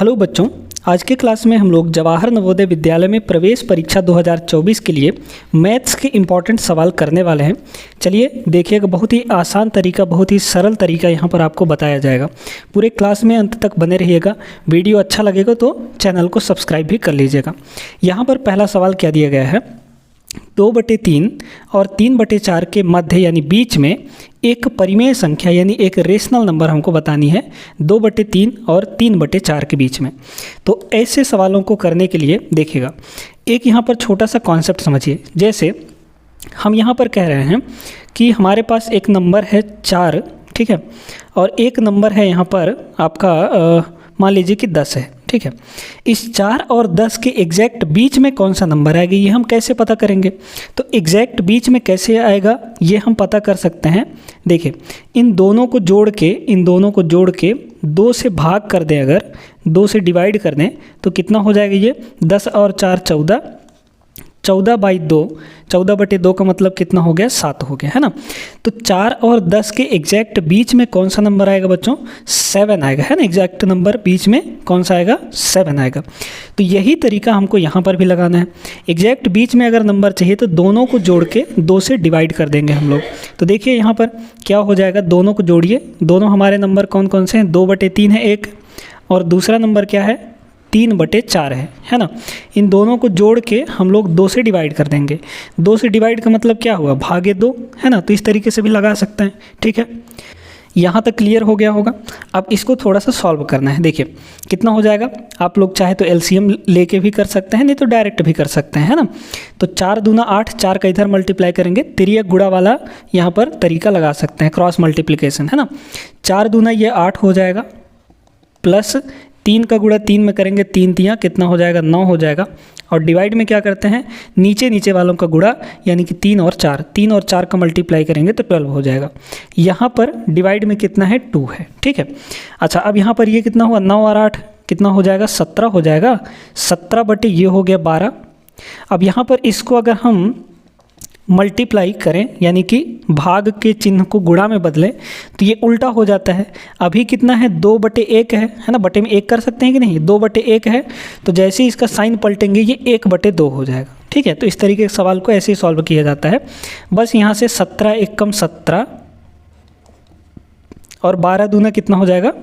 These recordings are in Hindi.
हेलो बच्चों, आज के क्लास में हम लोग जवाहर नवोदय विद्यालय में प्रवेश परीक्षा 2024 के लिए मैथ्स के इम्पॉर्टेंट सवाल करने वाले हैं। चलिए देखिएगा, बहुत ही आसान तरीका, बहुत ही सरल तरीका यहाँ पर आपको बताया जाएगा। पूरे क्लास में अंत तक बने रहिएगा। वीडियो अच्छा लगेगा तो चैनल को सब्सक्राइब भी कर लीजिएगा। यहाँ पर पहला सवाल क्या दिया गया है, 2/3 और 3/4 के मध्य यानी बीच में एक परिमेय संख्या यानी एक रेशनल नंबर हमको बतानी है 2/3 और 3/4 के बीच में। तो ऐसे सवालों को करने के लिए देखिएगा, एक यहाँ पर छोटा सा कॉन्सेप्ट समझिए। जैसे हम यहाँ पर कह रहे हैं कि हमारे पास एक नंबर है 4, ठीक है, और एक नंबर है यहाँ पर आपका मान लीजिए कि 10 है, ठीक है। इस 4 और 10 के एग्जैक्ट बीच में कौन सा नंबर आएगा ये हम कैसे पता करेंगे? तो एग्जैक्ट बीच में कैसे आएगा ये हम पता कर सकते हैं। देखिए, इन दोनों को जोड़ के 2 से भाग कर दें, अगर 2 से डिवाइड कर दें तो कितना हो जाएगा ये 10 और 4 14, 14/2, 14/2 का मतलब कितना हो गया 7 हो गया, है ना। तो 4 और 10 के एग्जैक्ट बीच में कौन सा नंबर आएगा बच्चों? 7 आएगा, है ना। एग्जैक्ट नंबर बीच में कौन सा आएगा? 7 आएगा। तो यही तरीका हमको यहाँ पर भी लगाना है। एग्जैक्ट बीच में अगर नंबर चाहिए तो दोनों को जोड़ के 2 से डिवाइड कर देंगे हम लोग। तो देखिए यहाँ पर क्या हो जाएगा, दोनों को जोड़िए। दोनों हमारे नंबर कौन कौन से हैं? 2/3 है एक, और दूसरा नंबर क्या है? 3/4 है ना। इन दोनों को जोड़ के हम लोग 2 से डिवाइड कर देंगे। 2 से डिवाइड का मतलब क्या हुआ? भागे 2, है ना। तो इस तरीके से भी लगा सकते हैं, ठीक है। यहाँ तक क्लियर हो गया होगा। अब इसको थोड़ा सा सॉल्व करना है। देखिए कितना हो जाएगा, आप लोग चाहे तो एलसीएम लेके भी कर सकते हैं, नहीं तो डायरेक्ट भी कर सकते हैं, है ना। तो 4 दूना 8, 4 का इधर मल्टीप्लाई करेंगे, तिर्यक गुणा वाला यहाँ पर तरीका लगा सकते हैं, क्रॉस मल्टीप्लिकेशन, है ना। 4 दूना ये 8 हो जाएगा, प्लस 3 का गुणा 3 में करेंगे, 3 तियाँ कितना हो जाएगा? 9 हो जाएगा। और डिवाइड में क्या करते हैं? नीचे वालों का गुणा यानी कि 3 और 4 का मल्टीप्लाई करेंगे तो 12 हो जाएगा। यहाँ पर डिवाइड में कितना है? 2 है, ठीक है। अच्छा, अब यहाँ पर ये कितना हुआ? 9 और 8 कितना हो जाएगा? 17 हो जाएगा। 17 ये हो गया 12। अब यहाँ पर इसको अगर हम मल्टीप्लाई करें यानी कि भाग के चिन्ह को गुणा में बदलें तो ये उल्टा हो जाता है। अभी कितना है? 2/1 है ना। बटे में 1 कर सकते हैं कि नहीं? 2/1 है, तो जैसे ही इसका साइन पलटेंगे ये 1/2 हो जाएगा, ठीक है। तो इस तरीके के सवाल को ऐसे ही सॉल्व किया जाता है। बस यहाँ से 17 1 कम 17 और 12 दूना कितना हो जाएगा?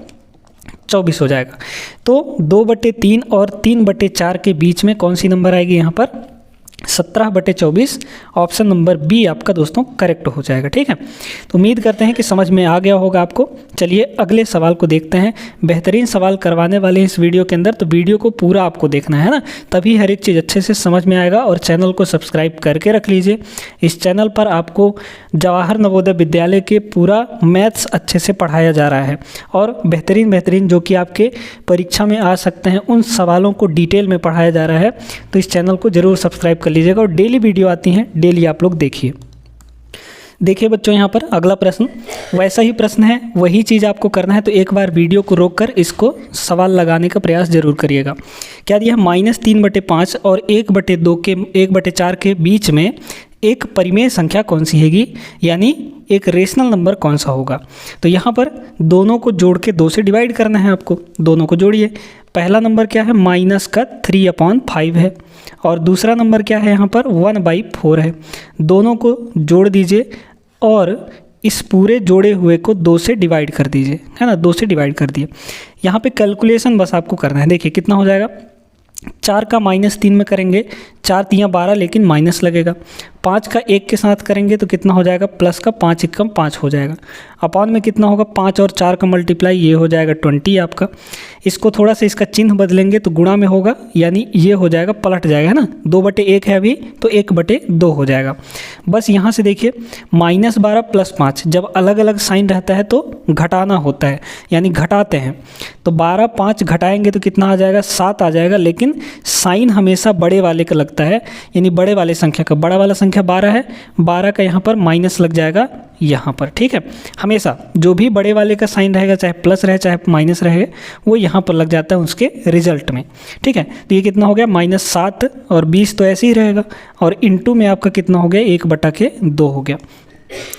24 हो जाएगा। तो 2/3 और 3/4 के बीच में कौन सी नंबर आएगी यहाँ पर? 17/24। ऑप्शन नंबर बी आपका दोस्तों करेक्ट हो जाएगा, ठीक है। तो उम्मीद करते हैं कि समझ में आ गया होगा आपको। चलिए अगले सवाल को देखते हैं। बेहतरीन सवाल करवाने वाले हैं इस वीडियो के अंदर, तो वीडियो को पूरा आपको देखना है ना, तभी हर एक चीज़ अच्छे से समझ में आएगा। और चैनल को सब्सक्राइब करके रख लीजिए। इस चैनल पर आपको जवाहर नवोदय विद्यालय के पूरा मैथ्स अच्छे से पढ़ाया जा रहा है, और बेहतरीन जो कि आपके परीक्षा में आ सकते हैं उन सवालों को डिटेल में पढ़ाया जा रहा है। तो इस चैनल को ज़रूर सब्सक्राइब कर लीजिएगा, और डेली वीडियो आती हैं, डेली आप लोग देखिए। देखिए बच्चों, यहाँ पर अगला प्रश्न वैसा ही प्रश्न है, वही चीज़ आपको करना है। तो एक बार वीडियो को रोककर इसको सवाल लगाने का प्रयास जरूर करिएगा। क्या दिया है? -3/5 और 1/4 के बीच में एक परिमेय संख्या कौन सी हैगी, यानी एक रेशनल नंबर कौन सा होगा? तो यहाँ पर दोनों को जोड़ के 2 से डिवाइड करना है आपको। दोनों को जोड़िए। पहला नंबर क्या है? -3/5 है, और दूसरा नंबर क्या है? यहाँ पर 1/4 है। दोनों को जोड़ दीजिए और इस पूरे जोड़े हुए को 2 से डिवाइड कर दीजिए, है ना। 2 से डिवाइड कर दिए। यहाँ पे कैलकुलेशन बस आपको करना है। देखिए कितना हो जाएगा? 4 का -3 में करेंगे, 4 तियाँ 12, लेकिन माइनस लगेगा। 5 का 1 के साथ करेंगे तो कितना हो जाएगा? प्लस का 5 1 कम 5 हो जाएगा। अपॉन में कितना होगा? 5 और 4 का मल्टीप्लाई, ये हो जाएगा 20 आपका। इसको थोड़ा सा इसका चिन्ह बदलेंगे तो गुणा में होगा, यानी ये हो जाएगा, पलट जाएगा, है ना। 2/1 है अभी, तो 1/2 हो जाएगा। बस यहाँ से देखिए, -12 + 5 जब अलग अलग साइन रहता है तो घटाना होता है, यानी घटाते हैं। तो 12 5 घटाएंगे तो कितना आ जाएगा? 7 आ जाएगा। लेकिन साइन हमेशा बड़े वाले का लगता है, यानी बड़े वाले संख्या का। बड़ा वाला संख्या 12 है, 12 का यहाँ पर माइनस लग जाएगा यहाँ पर, ठीक है। हमेशा जो भी बड़े वाले का साइन रहेगा, चाहे प्लस रहे चाहे माइनस रहे, वो यहाँ पर लग जाता है उसके रिजल्ट में, ठीक है। तो ये कितना हो गया? -7 और 20 तो ऐसे ही रहेगा, और इंटू में आपका कितना हो गया? 1/2 हो गया।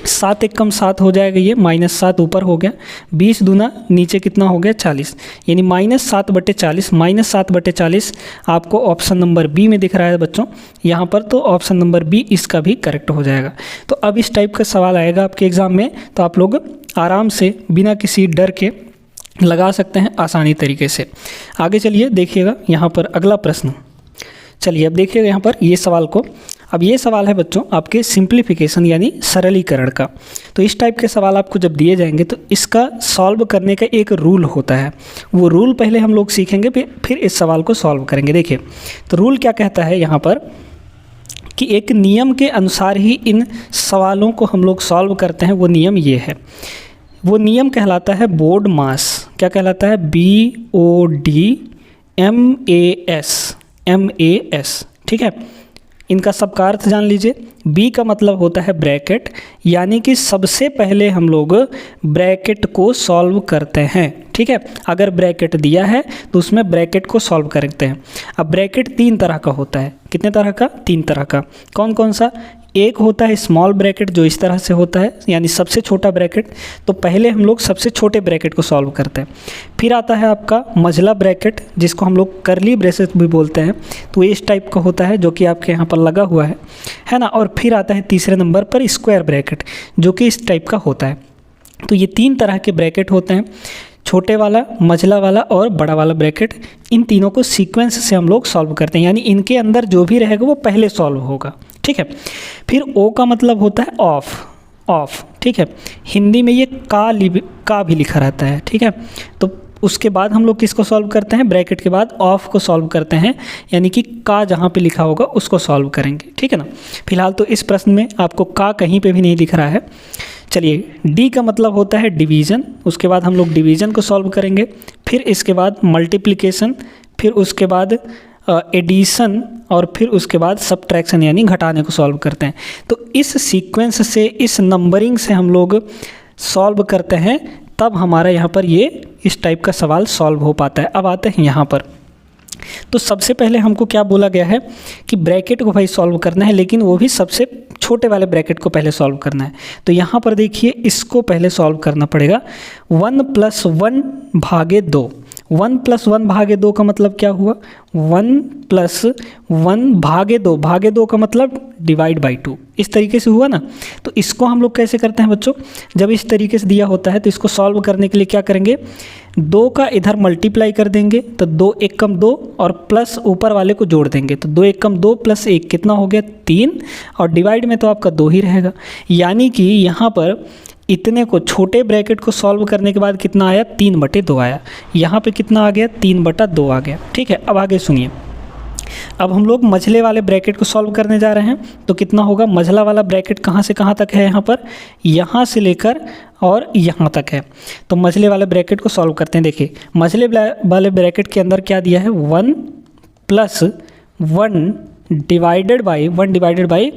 7 एक कम 7 हो जाएगा, ये -7 ऊपर हो गया, 20 दूना नीचे कितना हो गया 40, यानी -7/40, -7/40 आपको ऑप्शन नंबर बी में दिख रहा है बच्चों यहाँ पर, तो ऑप्शन नंबर बी इसका भी करेक्ट हो जाएगा। तो अब इस टाइप का सवाल आएगा आपके एग्ज़ाम में, तो आप लोग आराम से बिना किसी डर के लगा सकते हैं आसानी तरीके से। आगे चलिए देखिएगा यहाँ पर अगला प्रश्न। चलिए अब देखिएगा यहाँ पर ये सवाल को, अब ये सवाल है बच्चों आपके सिंप्लीफिकेशन यानी सरलीकरण का। तो इस टाइप के सवाल आपको जब दिए जाएंगे तो इसका सॉल्व करने का एक रूल होता है, वो रूल पहले हम लोग सीखेंगे, फिर इस सवाल को सॉल्व करेंगे। देखिए तो रूल क्या कहता है यहाँ पर कि एक नियम के अनुसार ही इन सवालों को हम लोग सॉल्व करते हैं। वो नियम ये है, वो नियम कहलाता है बोर्ड मास। क्या कहलाता है? BODMAS, ठीक है। इनका सबका अर्थ जान लीजिए। बी का मतलब होता है ब्रैकेट, यानी कि सबसे पहले हम लोग ब्रैकेट को सॉल्व करते हैं, ठीक है। अगर ब्रैकेट दिया है तो उसमें ब्रैकेट को सॉल्व करते हैं। अब ब्रैकेट 3 तरह का होता है। कितने तरह का? 3 तरह का। कौन कौन सा? एक होता है स्मॉल ब्रैकेट, जो इस तरह से होता है, यानी सबसे छोटा ब्रैकेट। तो पहले हम लोग सबसे छोटे ब्रैकेट को सॉल्व करते हैं। फिर आता है आपका मझला ब्रैकेट, जिसको हम लोग करली ब्रेसेस भी बोलते हैं, तो इस टाइप का होता है जो कि आपके यहाँ पर लगा हुआ है ना। और फिर आता है तीसरे नंबर पर स्क्वायर ब्रैकेट, जो कि इस टाइप का होता है। तो ये 3 तरह के ब्रैकेट होते हैं, छोटे वाला, मझला वाला और बड़ा वाला ब्रैकेट। इन तीनों को सीक्वेंस से हम लोग सॉल्व करते हैं, यानी इनके अंदर जो भी रहेगा वो पहले सॉल्व होगा, ठीक है। फिर ओ का मतलब होता है ऑफ, ठीक है। हिंदी में ये का भी लिखा रहता है, ठीक है। तो उसके बाद हम लोग किसको सॉल्व करते हैं? ब्रैकेट के बाद ऑफ को सॉल्व करते हैं, यानी कि का जहाँ पे लिखा होगा उसको सॉल्व करेंगे, ठीक है ना। फिलहाल तो इस प्रश्न में आपको का कहीं पे भी नहीं दिख रहा है। चलिए डी का मतलब होता है डिवीज़न, उसके बाद हम लोग डिवीज़न को सॉल्व करेंगे। फिर इसके बाद मल्टीप्लिकेशन, फिर उसके बाद एडिशन, और फिर उसके बाद सब्ट्रैक्शन यानी घटाने को सॉल्व करते हैं। तो इस सीक्वेंस से, इस नंबरिंग से हम लोग सॉल्व करते हैं, तब हमारा यहाँ पर ये इस टाइप का सवाल सॉल्व हो पाता है। अब आते हैं यहाँ पर, तो सबसे पहले हमको क्या बोला गया है कि ब्रैकेट को भाई सॉल्व करना है, लेकिन वो भी सबसे छोटे वाले ब्रैकेट को पहले सॉल्व करना है। तो यहाँ पर देखिए इसको पहले सॉल्व करना पड़ेगा। 1 + 1 भागे 2, 1 + 1 भागे 2 का मतलब क्या हुआ? 1 + 1 भागे 2 का मतलब डिवाइड बाई 2, इस तरीके से हुआ ना। तो इसको हम लोग कैसे करते हैं बच्चों? जब इस तरीके से दिया होता है तो इसको सॉल्व करने के लिए क्या करेंगे? 2 का इधर मल्टीप्लाई कर देंगे, तो 2 × 1 = 2, और प्लस ऊपर वाले को जोड़ देंगे, तो 2 × 1 = 2 + 1 कितना हो गया? 3, और डिवाइड में तो आपका 2 ही रहेगा। यानी कि यहाँ पर इतने को, छोटे ब्रैकेट को सॉल्व करने के बाद कितना आया? 3/2 आया। यहाँ पे कितना आ गया? 3/2 आ गया, ठीक है। अब आगे सुनिए, अब हम लोग मझले वाले ब्रैकेट को सॉल्व करने जा रहे हैं। तो कितना होगा? मझला वाला ब्रैकेट कहाँ से कहाँ तक है? यहाँ पर, यहाँ से लेकर और यहाँ तक है। तो मझले वाले ब्रैकेट को सॉल्व करते हैं। देखिए मझले वाले ब्रैकेट के अंदर क्या दिया है? 1 + 1 डिवाइडेड बाई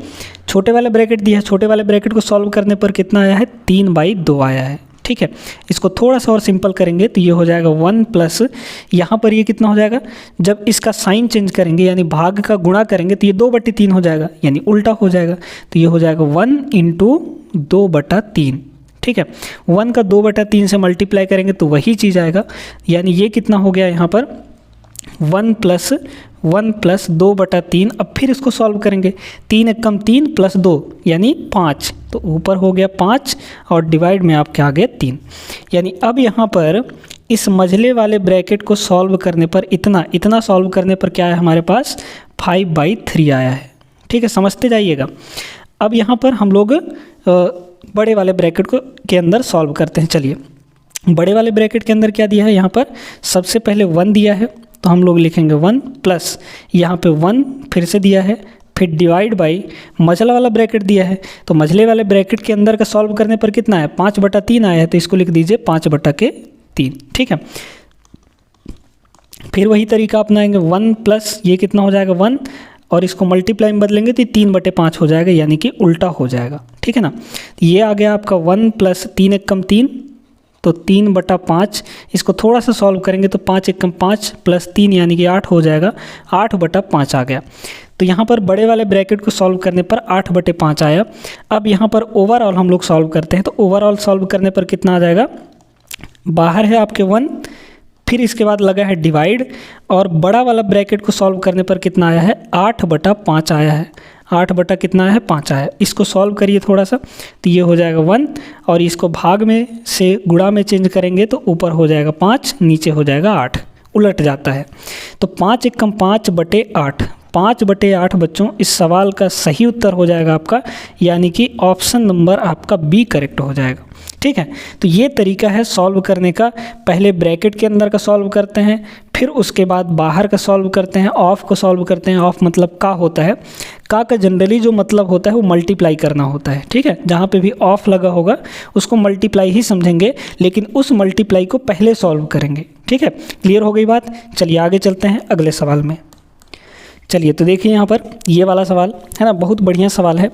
छोटे वाले ब्रैकेट दिया है। छोटे वाले ब्रैकेट को सॉल्व करने पर कितना आया है? 3/2 आया है, ठीक है। इसको थोड़ा सा और सिंपल करेंगे तो ये हो जाएगा 1 + यहाँ पर ये कितना हो जाएगा? जब इसका साइन चेंज करेंगे यानी भाग का गुणा करेंगे तो ये 2/3 हो जाएगा, यानी उल्टा हो जाएगा। तो ये हो जाएगा 1 × 2/3, ठीक है। 1 का 2/3 से मल्टीप्लाई करेंगे तो वही चीज़ आएगा, यानी ये कितना हो गया यहाँ पर? 1 + 2/3। अब फिर इसको सॉल्व करेंगे, 3 × 1 = 3 + 2 यानी 5, तो ऊपर हो गया 5 और डिवाइड में आपके आ गए 3। यानी अब यहाँ पर इस मझले वाले ब्रैकेट को सॉल्व करने पर इतना सॉल्व करने पर क्या है हमारे पास? 5/3 आया है, ठीक है। समझते जाइएगा। अब यहाँ पर हम लोग बड़े वाले ब्रैकेट को के अंदर सॉल्व करते हैं। चलिए बड़े वाले ब्रैकेट के अंदर क्या दिया है? यहाँ पर सबसे पहले 1 दिया है, तो हम लोग लिखेंगे 1 + यहाँ पे 1 फिर से दिया है, फिर डिवाइड बाई मझला वाला ब्रैकेट दिया है। तो मझले वाले ब्रैकेट के अंदर का सॉल्व करने पर कितना है? 5/3 आया है, तो इसको लिख दीजिए 5/3, ठीक है। फिर वही तरीका अपनाएंगे, 1 + ये कितना हो जाएगा? 1, और इसको मल्टीप्लाई में बदलेंगे तो 3/5 हो जाएगा, यानी कि उल्टा हो जाएगा, ठीक है ना। ये आ गया आपका 1 + 3 × 1 = 3, तो 3/5। इसको थोड़ा सा सॉल्व करेंगे तो 5 × 1 = 5 + 3 यानी कि 8 हो जाएगा, 8/5 आ गया। तो यहाँ पर बड़े वाले ब्रैकेट को सॉल्व करने पर 8/5 आया। अब यहाँ पर ओवरऑल हम लोग सॉल्व करते हैं, तो ओवरऑल सॉल्व करने पर कितना आ जाएगा, बाहर है आपके 1, फिर इसके बाद लगा है डिवाइड, और बड़ा वाला ब्रैकेट को सॉल्व करने पर कितना आया है, 8/5 आया है। 8 बटा कितना है, 5 आया। इसको सॉल्व करिए थोड़ा सा, तो ये हो जाएगा 1, और इसको भाग में से गुणा में चेंज करेंगे तो ऊपर हो जाएगा 5, नीचे हो जाएगा 8, उलट जाता है। तो 5 एकम 5/8, 5/8 बच्चों इस सवाल का सही उत्तर हो जाएगा आपका, यानी कि ऑप्शन नंबर आपका बी करेक्ट हो जाएगा। ठीक है, तो ये तरीका है सॉल्व करने का। पहले ब्रैकेट के अंदर का सॉल्व करते हैं, फिर उसके बाद बाहर का सॉल्व करते हैं, ऑफ को सॉल्व करते हैं। ऑफ मतलब का होता है, का जनरली जो मतलब होता है वो मल्टीप्लाई करना होता है। ठीक है, जहाँ पे भी ऑफ लगा होगा उसको मल्टीप्लाई ही समझेंगे, लेकिन उस मल्टीप्लाई को पहले सॉल्व करेंगे। ठीक है, क्लियर हो गई बात। चलिए आगे चलते हैं अगले सवाल में। चलिए तो देखिए यहाँ पर ये वाला सवाल है ना, बहुत बढ़िया सवाल है।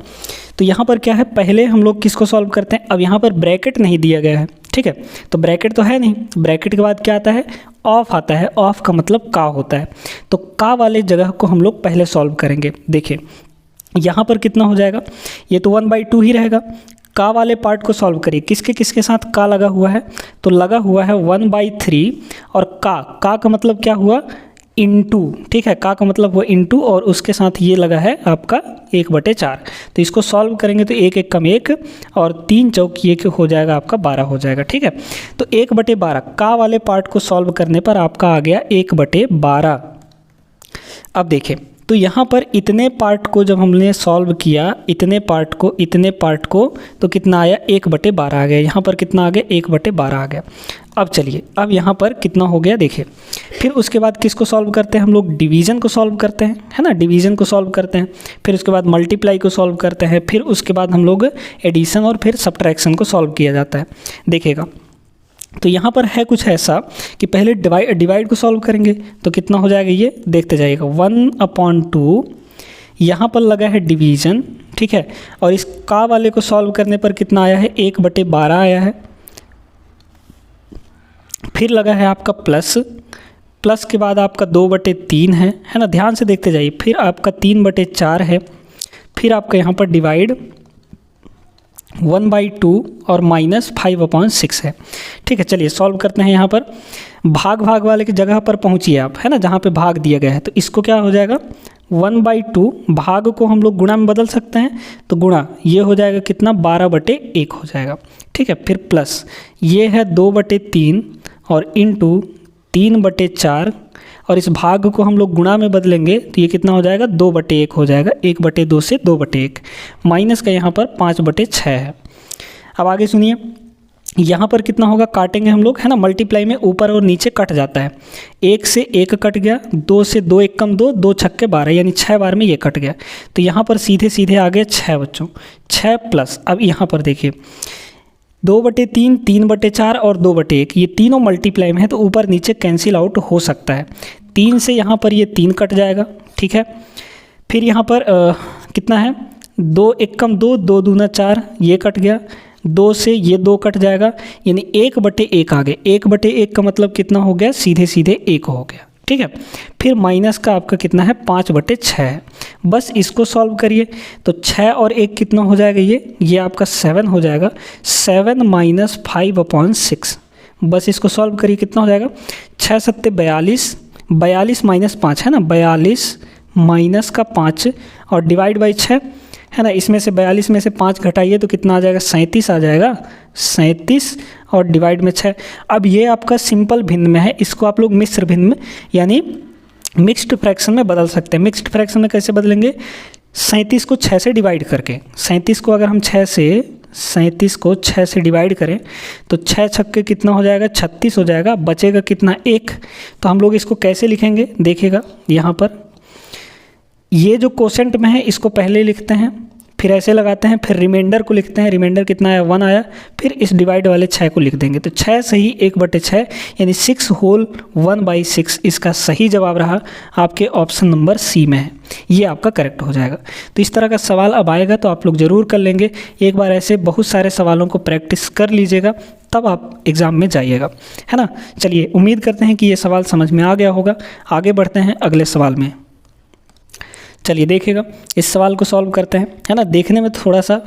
तो यहाँ पर क्या है, पहले हम लोग किसको सॉल्व करते हैं, अब यहाँ पर ब्रैकेट नहीं दिया गया है। ठीक है, तो ब्रैकेट तो है नहीं, ब्रैकेट के बाद क्या आता है, ऑफ आता है। ऑफ का मतलब का होता है, तो का वाले जगह को हम लोग पहले सॉल्व करेंगे। देखिए यहाँ पर कितना हो जाएगा, ये तो 1/2 ही रहेगा। का वाले पार्ट को सॉल्व करिए, किसके किसके साथ का लगा हुआ है, तो लगा हुआ है 1/3, और का मतलब क्या हुआ, इंटू। ठीक है, का मतलब हुआ इंटू, और उसके साथ ये लगा है आपका 1/4। तो इसको सॉल्व करेंगे तो 1 एकम 1, और 3 चौक ये हो जाएगा आपका 12 हो जाएगा। ठीक है, तो 1/12 का वाले पार्ट को सॉल्व करने पर आपका आ गया 1/12। अब देखें तो यहाँ पर इतने पार्ट को जब हमने सॉल्व किया, इतने पार्ट को तो कितना आया, 1/12 आ गया। यहाँ पर कितना आ गया, 1/12 आ गया। अब चलिए, अब यहाँ पर कितना हो गया देखिए। फिर उसके बाद किसको सॉल्व करते हैं हम लोग, डिवीज़न को सॉल्व करते हैं, है ना, डिवीज़न को सॉल्व करते हैं। फिर उसके बाद मल्टीप्लाई को सॉल्व करते हैं, फिर उसके बाद हम लोग एडिशन और फिर सब्ट्रैक्शन को सॉल्व किया जाता है। देखिएगा तो यहाँ पर है कुछ ऐसा कि पहले डिवाइड को सॉल्व करेंगे तो कितना हो जाएगा, ये देखते जाइएगा 1/2, यहाँ पर लगा है डिवीज़न। ठीक है, और इस का वाले को सॉल्व करने पर कितना आया है, 1/12 आया है। फिर लगा है आपका प्लस के बाद आपका 2/3 है ना, ध्यान से देखते जाइए। फिर आपका 3/4 है। फिर आपका यहाँ पर डिवाइड 1/2 और -5/6 है। ठीक है, चलिए सॉल्व करते हैं। यहाँ पर भाग वाले की जगह पर पहुँचिए आप, है ना, जहाँ पे भाग दिया गया है। तो इसको क्या हो जाएगा, 1/2 भाग को हम लोग गुणा में बदल सकते हैं, तो गुणा ये हो जाएगा कितना, 12/1 हो जाएगा। ठीक है, फिर प्लस ये है 2/3 और इंटू 3/4, और इस भाग को हम लोग गुणा में बदलेंगे तो ये कितना हो जाएगा, 2/1 हो जाएगा। 1/2 से 2/1, माइनस का यहाँ पर 5/6 है। अब आगे सुनिए, यहाँ पर कितना होगा, काटेंगे हम लोग, है ना, मल्टीप्लाई में ऊपर और नीचे कट जाता है। 1 से 1 कट गया, 2 से 2 एकम 2, 2 छक्के 12, यानी 6 बार में ये कट गया। तो यहाँ पर सीधे आ गया 6 बच्चों, 6 प्लस। अब यहाँ पर देखिए 2/3, 3/4 और 2/1, ये तीनों मल्टीप्लाई में है तो ऊपर नीचे कैंसिल आउट हो सकता है। 3 से यहाँ पर ये 3 कट जाएगा। ठीक है, फिर यहाँ पर कितना है, 2 एकम 2, 2 दूना 4, ये कट गया। 2 से ये 2 कट जाएगा, यानी 1/1 आ गए। 1/1 का मतलब कितना हो गया, सीधे 1 हो गया। ठीक है, फिर माइनस का आपका कितना है, 5/6 है। बस इसको सॉल्व करिए तो 6 और 1 कितना हो जाएगा, ये आपका 7 हो जाएगा। 7 - 5/6, बस इसको सॉल्व करिए, कितना हो जाएगा, 6 7 42, 42 - 5 है ना, 42 माइनस का 5 और डिवाइड बाई 6 है ना। इसमें से 42 में से 5 घटाइए तो कितना आ जाएगा, 37 आ जाएगा। 37 और डिवाइड में 6। अब ये आपका सिंपल भिन्न में है, इसको आप लोग मिश्र भिन्न में यानी मिक्स्ड फ्रैक्शन में बदल सकते हैं। मिक्स्ड फ्रैक्शन में कैसे बदलेंगे, 37 को 6 से डिवाइड करके, 37 को अगर हम 6 से डिवाइड करें तो 6 छक्के कितना हो जाएगा, 36 हो जाएगा। बचेगा कितना, 1। तो हम लोग इसको कैसे लिखेंगे, देखिएगा यहाँ पर ये जो कोसेंट में है इसको पहले लिखते हैं, फिर ऐसे लगाते हैं, फिर रिमाइंडर को लिखते हैं। रिमाइंडर कितना आया, 1 आया। फिर इस डिवाइड वाले 6 को लिख देंगे, तो 6 सही 1/6 यानी 6 होल 1/6 इसका सही जवाब रहा आपके ऑप्शन नंबर सी में है। ये आपका करेक्ट हो जाएगा। तो इस तरह का सवाल अब आएगा तो आप लोग ज़रूर कर लेंगे। एक बार ऐसे बहुत सारे सवालों को प्रैक्टिस कर लीजिएगा, तब आप एग्ज़ाम में जाइएगा, है ना। चलिए उम्मीद करते हैं कि ये सवाल समझ में आ गया होगा। आगे बढ़ते हैं अगले सवाल में। चलिए देखिएगा, इस सवाल को सॉल्व करते हैं, है ना। देखने में थोड़ा सा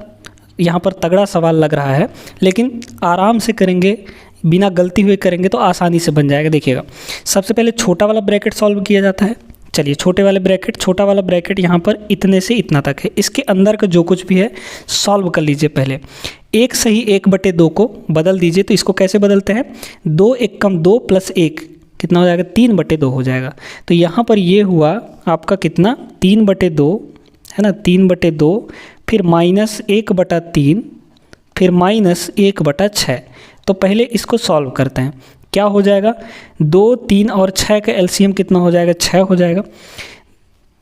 यहाँ पर तगड़ा सवाल लग रहा है, लेकिन आराम से करेंगे, बिना गलती हुए करेंगे तो आसानी से बन जाएगा। देखिएगा, सबसे पहले छोटा वाला ब्रैकेट सॉल्व किया जाता है। चलिए छोटा वाला ब्रैकेट यहाँ पर इतने से इतना तक है, इसके अंदर का जो कुछ भी है सॉल्व कर लीजिए। पहले 1 सही 1/2 को बदल दीजिए। तो इसको कैसे बदलते हैं, 2 × 2 + 1 कितना हो जाएगा, 3/2 हो जाएगा। तो यहाँ पर ये हुआ आपका कितना, 3/2, है ना, 3/2, फिर -1/3, फिर -1/6। तो पहले इसको सॉल्व करते हैं, क्या हो जाएगा, 2, 3 और 6 का एलसीएम कितना हो जाएगा, 6 हो जाएगा।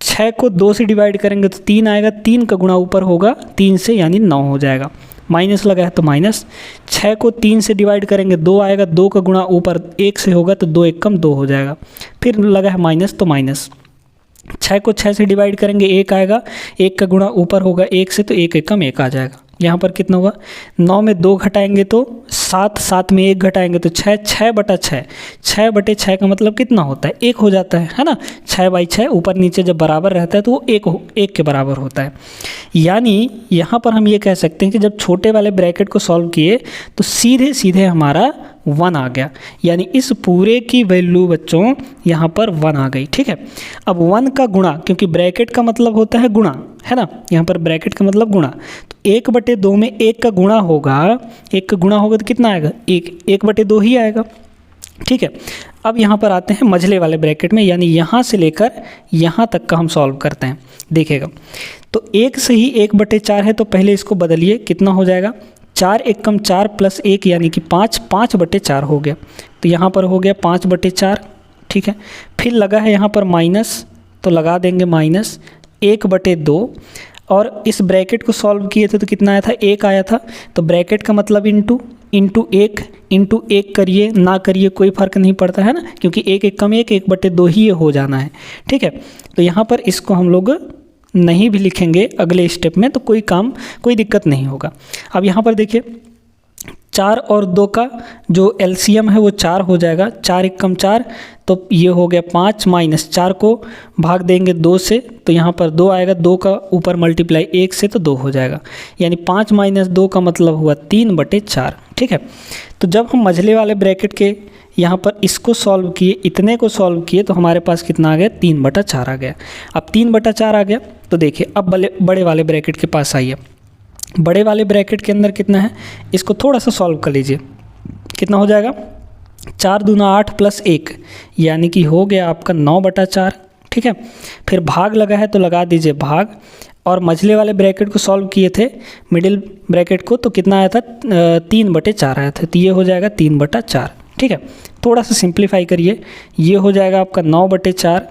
6 को 2 से डिवाइड करेंगे तो 3 आएगा, 3 का गुणा ऊपर होगा 3 से, यानी 9 हो जाएगा। माइनस लगा है तो माइनस, 6 को 3 से डिवाइड करेंगे 2 आएगा, 2 का गुणा ऊपर 1 से होगा तो 2 × 2 हो जाएगा। फिर लगा है माइनस तो माइनस, 6 को 6 से डिवाइड करेंगे 1 आएगा, 1 का गुणा ऊपर होगा 1 से तो 1 × 1 आ जाएगा। यहाँ पर कितना हुआ, 9 में 2 घटाएंगे तो 7, 7 में 1 घटाएंगे तो 6, 6/6, 6/6 का मतलब कितना होता है, 1 हो जाता है ना। 6/6 ऊपर नीचे जब बराबर रहता है तो वो 1 के बराबर होता है। यानी यहाँ पर हम ये कह सकते हैं कि जब छोटे वाले ब्रैकेट को सॉल्व किए तो सीधे सीधे हमारा 1 आ गया, यानी इस पूरे की वैल्यू बच्चों यहाँ पर 1 आ गई। ठीक है, अब 1 का गुणा, क्योंकि ब्रैकेट का मतलब होता है गुणा, है ना, यहाँ पर ब्रैकेट का मतलब गुणा, तो 1/2 में 1 का गुणा होगा, 1 का गुणा होगा तो कितना आएगा, 1/2 ही आएगा। ठीक है, अब यहाँ पर आते हैं मझले वाले ब्रैकेट में, यानी यहाँ से लेकर यहाँ तक का हम सॉल्व करते हैं। देखिएगा, तो 1 सही 1/4 है, तो पहले इसको बदलिए, कितना हो जाएगा, 4 × 4 + 1 यानी कि 5, 5/4 हो गया। तो यहाँ पर हो गया 5/4। ठीक है, फिर लगा है यहाँ पर माइनस, तो लगा देंगे -1/2, और इस ब्रैकेट को सॉल्व किए थे तो कितना आया था, 1 आया था। तो ब्रैकेट का मतलब इंटू 1 करिए ना करिए कोई फ़र्क नहीं पड़ता है ना, क्योंकि 1 × 1 1/2 ही ये हो जाना है। ठीक है, तो यहाँ पर इसको हम लोग नहीं भी लिखेंगे अगले स्टेप में तो कोई दिक्कत नहीं होगा। अब यहाँ पर देखिए, 4 और 2 का जो एलसीएम है वो 4 हो जाएगा, 4 × 4 तो ये हो गया 5, -4 को भाग देंगे 2 से तो यहाँ पर 2 आएगा, 2 का ऊपर मल्टीप्लाई 1 से तो 2 हो जाएगा, यानी 5 - 2 का मतलब हुआ 3/4। ठीक है, तो जब हम मझले वाले ब्रैकेट के यहाँ पर इसको सॉल्व किए, इतने को सॉल्व किए तो हमारे पास कितना आ गया, 3/4 आ गया। अब 3/4 आ गया तो देखिए, अब बड़े वाले ब्रैकेट के पास आइए। बड़े वाले ब्रैकेट के अंदर कितना है, इसको थोड़ा सा सॉल्व कर लीजिए, कितना हो जाएगा, 4 दूना 8 + 1 यानी कि हो गया आपका 9/4। ठीक है, फिर भाग लगा है तो लगा दीजिए भाग, और मझले वाले ब्रैकेट को सॉल्व किए थे मिडिल ब्रैकेट को तो कितना आया था, 3/4 आया था, तो ये हो जाएगा 3/4। ठीक है, थोड़ा सा सिंप्लीफाई करिए, ये हो जाएगा आपका 9/4,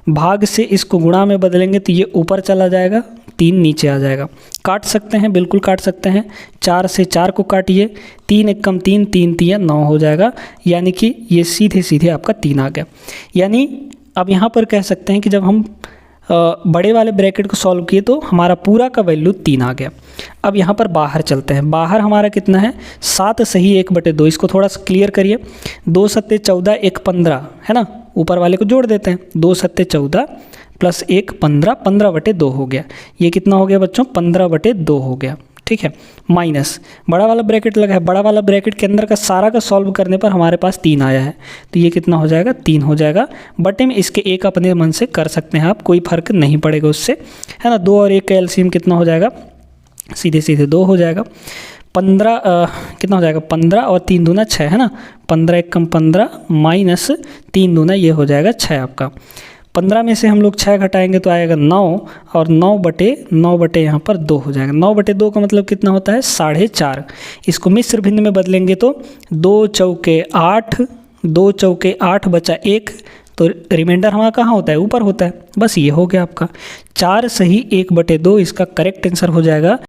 भाग से इसको गुणा में बदलेंगे तो ये ऊपर चला जाएगा, 3 नीचे आ जाएगा। काट सकते हैं, बिल्कुल काट सकते हैं, 4 से 4 को काटिए, 3 × 3 3 × 3 9 हो जाएगा, यानी कि ये सीधे सीधे आपका 3 आ गया। यानी अब यहाँ पर कह सकते हैं कि जब हम बड़े वाले ब्रैकेट को सॉल्व किए तो हमारा पूरा का वैल्यू 3 आ गया। अब यहाँ पर बाहर चलते हैं, बाहर हमारा कितना है, 7 सही 1/2, इसको थोड़ा सा क्लियर करिए, 2 7 14 1 15 है ना, ऊपर वाले को जोड़ देते हैं, 2 7 14 + 1 15, 15/2 हो गया। ये कितना हो गया बच्चों, 15/2 हो गया। ठीक है, माइनस बड़ा वाला ब्रैकेट लगा है, बड़ा वाला ब्रैकेट के अंदर का सारा का सॉल्व करने पर हमारे पास 3 आया है, तो ये कितना हो जाएगा, 3 हो जाएगा। बटे में इसके एक अपने मन से कर सकते हैं आप, कोई फ़र्क नहीं पड़ेगा उससे, है ना। 2 और 1 का एलसीएम कितना हो जाएगा, सीधे सीधे 2 हो जाएगा। 15 कितना हो जाएगा, 15 और 3 दूना 6 है ना, 15 × 15 -3 दूना ये हो जाएगा 6 आपका। 15 में से हम लोग 6 घटाएंगे तो आएगा 9, और 9/9 यहाँ पर 2 हो जाएगा। 9/2 का मतलब कितना होता है, 4.5। इसको मिश्र भिन्न में बदलेंगे तो 2 चौके 8, 2 चौके 8 बचा 1, तो रिमाइंडर हमारा कहाँ होता है, ऊपर होता है। बस ये हो गया आपका 4 सही 1/2, इसका करेक्ट आंसर हो जाएगा